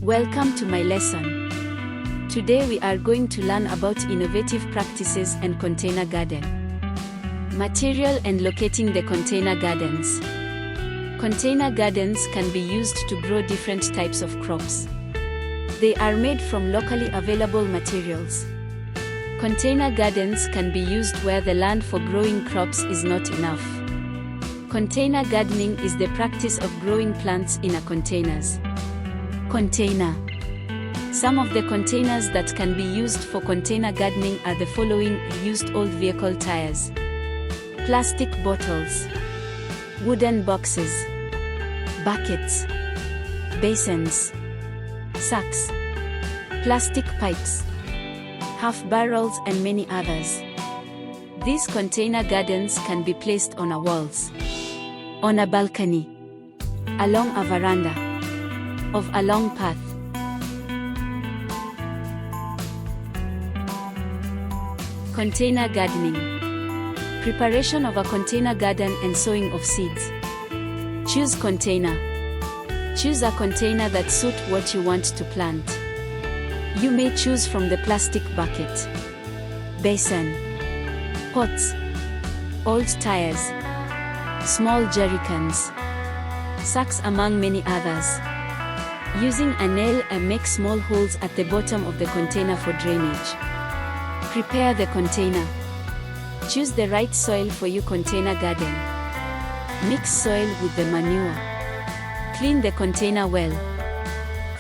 Welcome to my lesson. Today we are going to learn about innovative practices and container garden. Material and locating the container gardens. Container gardens can be used to grow different types of crops. They are made from locally available materials. Container gardens can be used where the land for growing crops is not enough. Container gardening is the practice of growing plants in containers. Container. Some of the containers that can be used for container gardening are the following: used old vehicle tires, plastic bottles, wooden boxes, buckets, basins, sacks, plastic pipes, half barrels and many others. These container gardens can be placed on a walls, on a balcony, along a veranda, of a long path. Container gardening. Preparation of a container garden and sowing of seeds. Choose container. Choose a container that suits what you want to plant. You may choose from the plastic bucket, basin, pots, old tires, small jerrycans, sacks among many others. Using a nail and make small holes at the bottom of the container for drainage. Prepare the container. Choose the right soil for your container garden. Mix soil with the manure. Clean the container well.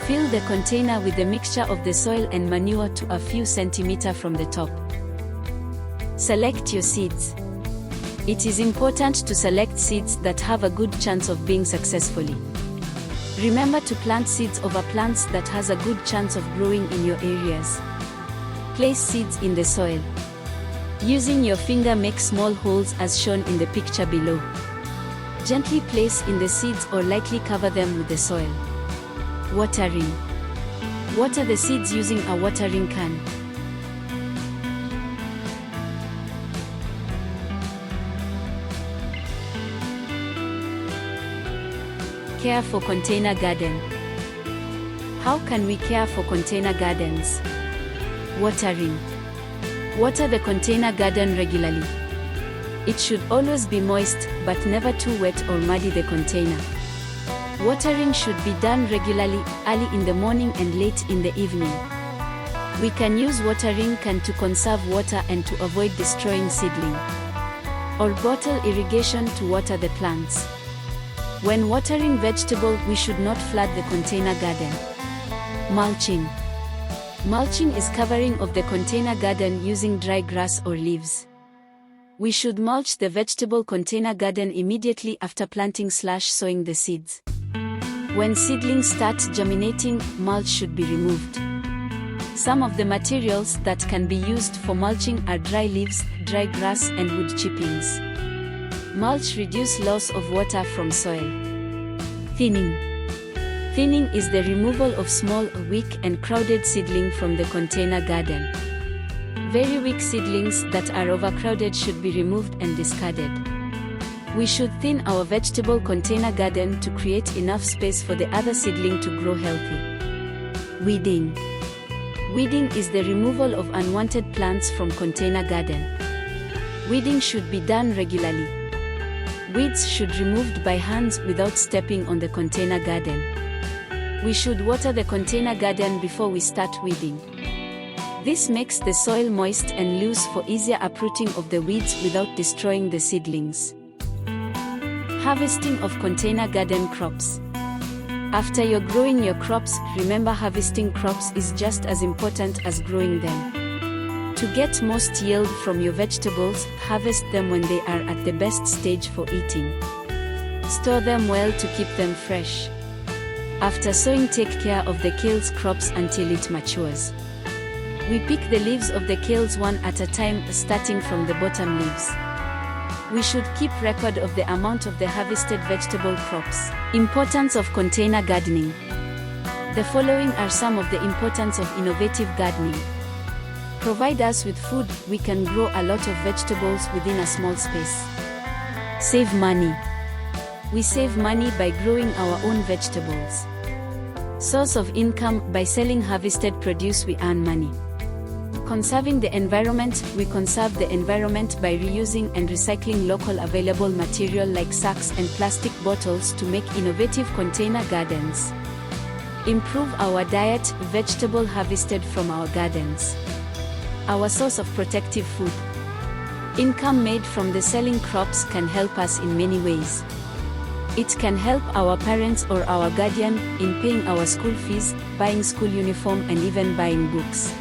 Fill the container with the mixture of the soil and manure to a few centimeters from the top. Select your seeds. It is important to select seeds that have a good chance of being successfully. Remember to plant seeds over plants that has a good chance of growing in your areas. Place seeds in the soil. Using your finger, make small holes as shown in the picture below. Gently place in the seeds or lightly cover them with the soil. Watering. Water the seeds using a watering can. Care for container garden. How can we care for container gardens? Watering. Water the container garden regularly. It should always be moist, but never too wet or muddy the container. Watering should be done regularly, early in the morning and late in the evening. We can use watering can to conserve water and to avoid destroying seedling. Or bottle irrigation to water the plants. When watering vegetable, we should not flood the container garden. Mulching. Mulching is covering of the container garden using dry grass or leaves. We should mulch the vegetable container garden immediately after planting/sowing the seeds. When seedlings start germinating, mulch should be removed. Some of the materials that can be used for mulching are dry leaves, dry grass and wood chippings. Mulch reduces loss of water from soil. Thinning. Thinning is the removal of small, weak and crowded seedling from the container garden. Very weak seedlings that are overcrowded should be removed and discarded. We should thin our vegetable container garden to create enough space for the other seedling to grow healthy. Weeding. Weeding is the removal of unwanted plants from container garden. Weeding should be done regularly. Weeds should be removed by hands without stepping on the container garden. We should water the container garden before we start weeding. This makes the soil moist and loose for easier uprooting of the weeds without destroying the seedlings. Harvesting of container garden crops. After you're growing your crops, remember harvesting crops is just as important as growing them. To get most yield from your vegetables, harvest them when they are at the best stage for eating. Store them well to keep them fresh. After sowing, take care of the kales crops until it matures. We pick the leaves of the kales one at a time, starting from the bottom leaves. We should keep record of the amount of the harvested vegetable crops. Importance of container gardening. The following are some of the importance of innovative gardening. Provide us with food. We can grow a lot of vegetables within a small space. Save money. We save money by growing our own vegetables. Source of income: by selling harvested produce we earn money. Conserving the environment: we conserve the environment by reusing and recycling local available material like sacks and plastic bottles to make innovative container gardens. Improve our diet: vegetable harvested from our gardens. Our source of protective food. Income made from the selling crops can help us in many ways. It can help our parents or our guardian in paying our school fees, buying school uniform, and even buying books.